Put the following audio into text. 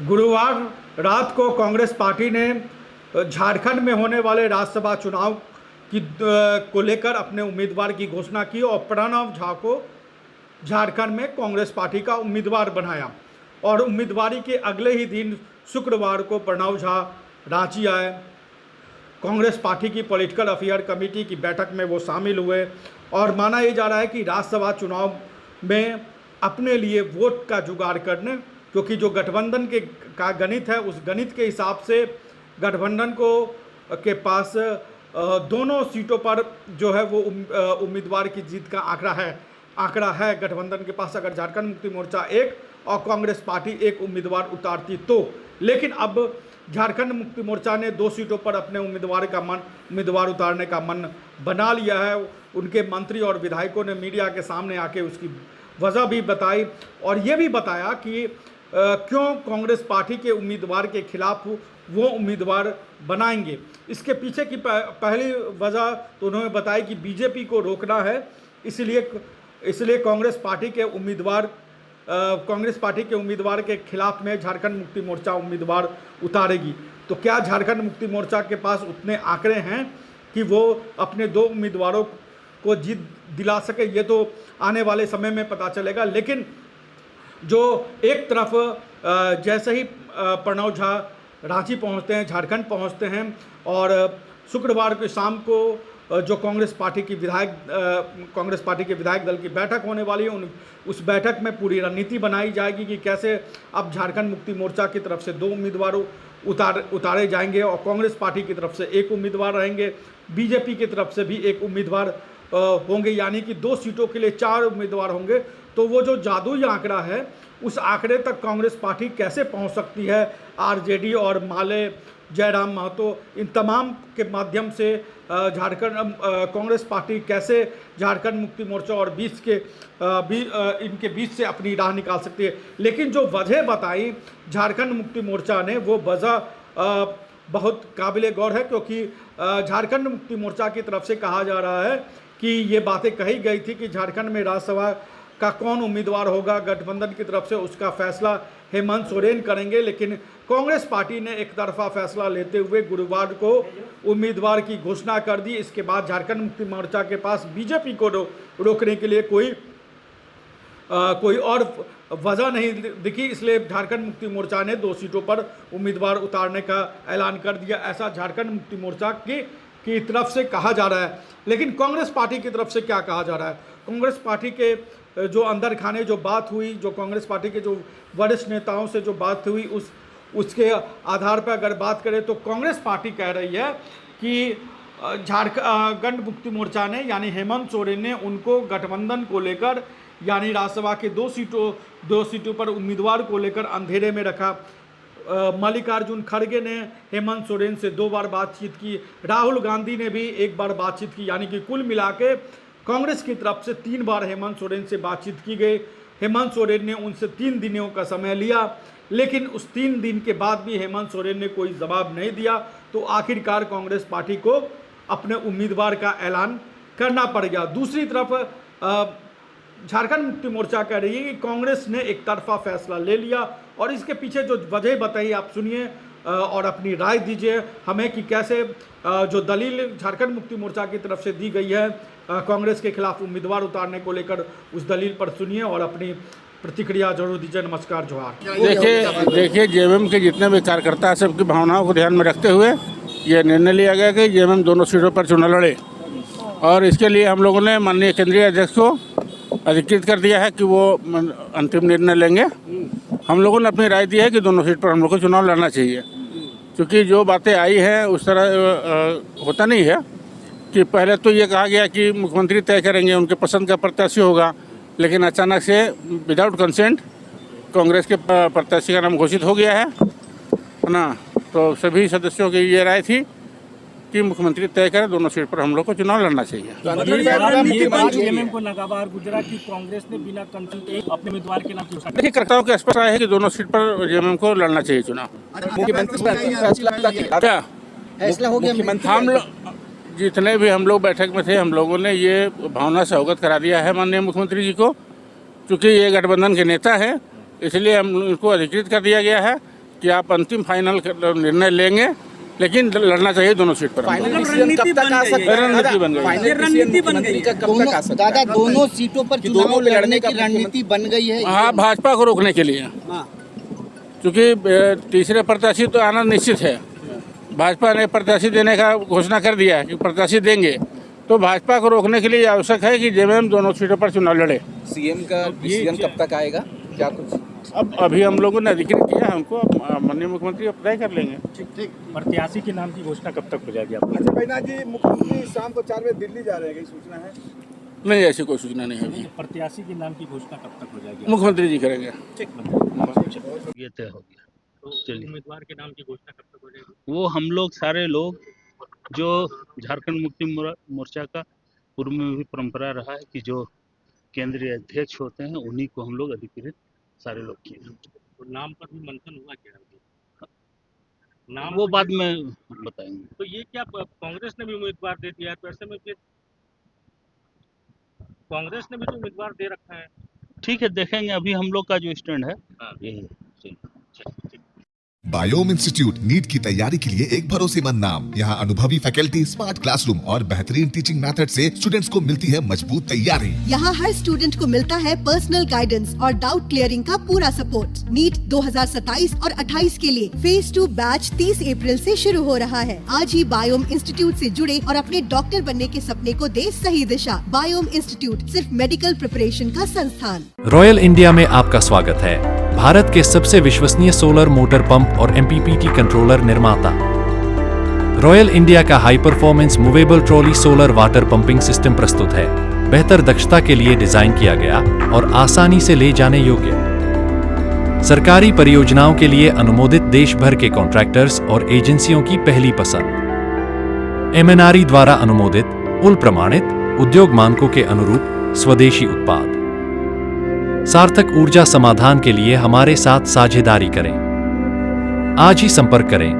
गुरुवार रात को कांग्रेस पार्टी ने झारखंड में होने वाले राज्यसभा चुनाव को लेकर अपने उम्मीदवार की घोषणा की और प्रणव झा को झारखंड में कांग्रेस पार्टी का उम्मीदवार बनाया। और उम्मीदवारी के अगले ही दिन शुक्रवार को प्रणव झा रांची आए। कांग्रेस पार्टी की पॉलिटिकल अफेयर कमेटी की बैठक में वो शामिल हुए और माना ये जा रहा है कि राज्यसभा चुनाव में अपने लिए वोट का जुगाड़ करने, क्योंकि जो गठबंधन का गणित है उस गणित के हिसाब से गठबंधन के पास दोनों सीटों पर जो है वो उम्मीदवार की जीत का आंकड़ा है गठबंधन के पास। अगर झारखंड मुक्ति मोर्चा एक और कांग्रेस पार्टी एक उम्मीदवार उतारती तो, लेकिन अब झारखंड मुक्ति मोर्चा ने 2 सीटों पर अपने उम्मीदवार उतारने का मन बना लिया है। उनके मंत्री और विधायकों ने मीडिया के सामने आके उसकी वजह भी बताई और ये भी बताया कि क्यों कांग्रेस पार्टी के उम्मीदवार के खिलाफ वो उम्मीदवार बनाएंगे। इसके पीछे की पहली वजह तो उन्होंने बताई कि बीजेपी को रोकना है, इसलिए कांग्रेस पार्टी के उम्मीदवार के खिलाफ में झारखंड मुक्ति मोर्चा उम्मीदवार उतारेगी। तो क्या झारखंड मुक्ति मोर्चा के पास उतने आंकड़े हैं कि वो अपने 2 उम्मीदवारों को जीत दिला सके, ये तो आने वाले समय में पता चलेगा। लेकिन जो एक तरफ जैसे ही प्रणव झा रांची पहुंचते हैं, झारखंड पहुंचते हैं और शुक्रवार की शाम को जो कांग्रेस पार्टी के विधायक दल की बैठक होने वाली है, उस बैठक में पूरी रणनीति बनाई जाएगी कि कैसे अब झारखंड मुक्ति मोर्चा की तरफ से 2 उम्मीदवार उतारे जाएंगे और कांग्रेस पार्टी की तरफ से 1 उम्मीदवार रहेंगे, बीजेपी की तरफ से भी 1 उम्मीदवार होंगे, यानी कि 2 सीटों के लिए 4 उम्मीदवार होंगे। तो वो जो जादुई आंकड़ा है उस आंकड़े तक कांग्रेस पार्टी कैसे पहुंच सकती है, आरजेडी और माले, जयराम महतो, इन तमाम के माध्यम से कांग्रेस पार्टी कैसे झारखंड मुक्ति मोर्चा और इनके बीच से अपनी राह निकाल सकती है। लेकिन जो वजह बताई झारखंड मुक्ति मोर्चा ने, वो वजह बहुत काबिले गौर है, क्योंकि झारखंड मुक्ति मोर्चा की तरफ से कहा जा रहा है कि ये बातें कही गई थी कि झारखंड में राज्यसभा का कौन उम्मीदवार होगा, गठबंधन की तरफ से उसका फैसला हेमंत सोरेन करेंगे। लेकिन कांग्रेस पार्टी ने एक तरफा फैसला लेते हुए गुरुवार को उम्मीदवार की घोषणा कर दी। इसके बाद झारखंड मुक्ति मोर्चा के पास बीजेपी को रोकने के लिए कोई और वजह नहीं दिखी, इसलिए झारखंड मुक्ति मोर्चा ने 2 सीटों पर उम्मीदवार उतारने का ऐलान कर दिया। ऐसा झारखंड मुक्ति मोर्चा की तरफ से कहा जा रहा है। लेकिन कांग्रेस पार्टी की तरफ से क्या कहा जा रहा है? कांग्रेस पार्टी के जो अंदर खाने जो बात हुई, जो कांग्रेस पार्टी के जो वरिष्ठ नेताओं से जो बात हुई, उसके आधार पर अगर बात करें तो कांग्रेस पार्टी कह रही है कि झारखंड मुक्ति मोर्चा ने यानी हेमंत सोरेन ने उनको गठबंधन को लेकर यानी राज्यसभा के 2 सीटों पर उम्मीदवार को लेकर अंधेरे में रखा। मल्लिकार्जुन खड़गे ने हेमंत सोरेन से 2 बार बातचीत की, राहुल गांधी ने भी 1 बार बातचीत की, यानी कि कुल मिला के कांग्रेस की तरफ से 3 बार हेमंत सोरेन से बातचीत की गई। हेमंत सोरेन ने उनसे 3 दिनों का समय लिया, लेकिन उस 3 दिन के बाद भी हेमंत सोरेन ने कोई जवाब नहीं दिया। तो आखिरकार कांग्रेस पार्टी को अपने उम्मीदवार का ऐलान करना पड़ गया। दूसरी तरफ झारखंड मुक्ति मोर्चा कह रही है कि कांग्रेस ने एक तरफा फैसला ले लिया और इसके पीछे जो वजह बताई आप सुनिए और अपनी राय दीजिए हमें कि कैसे जो दलील झारखंड मुक्ति मोर्चा की तरफ से दी गई है कांग्रेस के खिलाफ उम्मीदवार उतारने को लेकर, उस दलील पर सुनिए और अपनी प्रतिक्रिया जरूर दीजिए। नमस्कार, जोहार। देखिए जेएमएम के जितने भी कार्यकर्ता हैं सबकी भावनाओं को ध्यान में रखते हुए ये निर्णय लिया गया कि जेएमएम 2 सीटों पर चुनाव लड़े और इसके लिए हम लोगों ने माननीय केंद्रीय अध्यक्ष को अधिकृत कर दिया है कि वो अंतिम निर्णय लेंगे। हम लोगों ने अपनी राय दी है कि 2 सीट पर हम लोग को चुनाव लड़ना चाहिए, क्योंकि जो बातें आई हैं उस तरह होता नहीं है कि पहले तो ये कहा गया कि मुख्यमंत्री तय करेंगे, उनके पसंद का प्रत्याशी होगा, लेकिन अचानक से विदाउट कंसेंट कांग्रेस के प्रत्याशी का नाम घोषित हो गया है ना। तो सभी सदस्यों की ये राय थी कि मुख्यमंत्री तय करें, 2 सीट पर हम लोग को चुनाव लड़ना चाहिए। कांग्रेस ने बिना कंसेंट अपने उम्मीदवार के नाम देखिए कर्ताओं के स्पष्ट राय है कि 2 सीट पर जेएमएम को लड़ना चाहिए चुनाव। हम लोग जितने भी हम लोग बैठक में थे, हम लोगों ने ये भावना से अवगत करा दिया है माननीय मुख्यमंत्री जी को, क्योंकि ये गठबंधन के नेता हैं, इसलिए हम उनको अधिकृत कर दिया गया है कि आप अंतिम फाइनल निर्णय लेंगे, लेकिन लड़ना चाहिए दोनों सीट पर। फाइनल डिसीजन कब तक आ सकता है? रणनीति बन गई। फाइनल डिसीजन मुख्यमंत्री का कब तक आ सकता है? दादा, दोनों सीटों पर चुनाव लड़ने की रणनीति बन गई है। हाँ, भाजपा को रोकने के लिए, क्योंकि तीसरे प्रत्याशी तो आना निश्चित है। भाजपा ने प्रत्याशी देने का घोषणा कर दिया है कि प्रत्याशी देंगे, तो भाजपा को रोकने के लिए आवश्यक है कि जेएमएम दोनों सीटों पर चुनाव लड़े। सीएम का डिसीजन कब तक आएगा? क्या कुछ अब अभी हम लोगों ने अधिकृत किया है हमको, अब माननीय मुख्यमंत्री अब तय कर लेंगे। ठीक। प्रत्याशी के नाम की घोषणा कब तक हो जाएगी आपको? अच्छा भाईनाथ जी, मुख्यमंत्री शाम को 4 बजे दिल्ली जा रहे हैं, कहीं सूचना है? नहीं, ऐसी कोई सूचना नहीं है अभी। प्रत्याशी के नाम की घोषणा कब तक हो जाएगी? मुख्यमंत्री जी करेंगे। ये तय हो गया। तो चलिए। उम्मीदवार के नाम की घोषणा कब तक हो जाएगी? वो हम लोग सारे लोग जो झारखंड मुक्ति मोर्चा का पूर्व में भी परंपरा रहा है कि जो केंद्रीय अध्यक्ष होते हैं उन्हीं को हम लोग अधिकृत सारे लोग किए। तो नाम पर भी मंथन हुआ क्या? नाम वो बाद में बताएंगे। तो ये क्या कांग्रेस ने भी उम्मीदवार दे दिया है, तो ऐसे में फिर कांग्रेस ने भी तो उम्मीदवार दे रखा है। ठीक है, देखेंगे। अभी हम लोग का जो स्टैंड है यही है। चलिए। बायोम इंस्टीट्यूट नीट की तैयारी के लिए एक भरोसेमंद नाम। यहाँ अनुभवी फैकल्टी, स्मार्ट क्लासरूम और बेहतरीन टीचिंग मेथड से स्टूडेंट्स को मिलती है मजबूत तैयारी। यहाँ हर स्टूडेंट को मिलता है पर्सनल गाइडेंस और डाउट क्लियरिंग का पूरा सपोर्ट। नीट 2027 और 28 के लिए फेज 2 बैच 30 अप्रैल से शुरू हो रहा है। आज ही बायोम इंस्टीट्यूट से जुड़े और अपने डॉक्टर बनने के सपने को दे सही दिशा। बायोम इंस्टीट्यूट सिर्फ मेडिकल प्रिपरेशन का संस्थान। रॉयल इंडिया में आपका स्वागत है। भारत के सबसे विश्वसनीय सोलर मोटर पंप और एमपीपीटी कंट्रोलर निर्माता। रॉयल इंडिया का high performance movable trolley solar water pumping system प्रस्तुत है। बेहतर दक्षता के लिए डिजाइन किया गया और आसानी से ले जाने योग्य। सरकारी परियोजनाओं के लिए अनुमोदित देश भर के कॉन्ट्रैक्टर्स और एजेंसियों की पहली पसंद। एमएनआरई द्वारा अनुमोदित, उल प्रमाणित, उद्योग मानकों के अनुरूप स्वदेशी उत्पाद। सार्थक ऊर्जा समाधान के लिए हमारे साथ साझेदारी करें। आज ही संपर्क करें।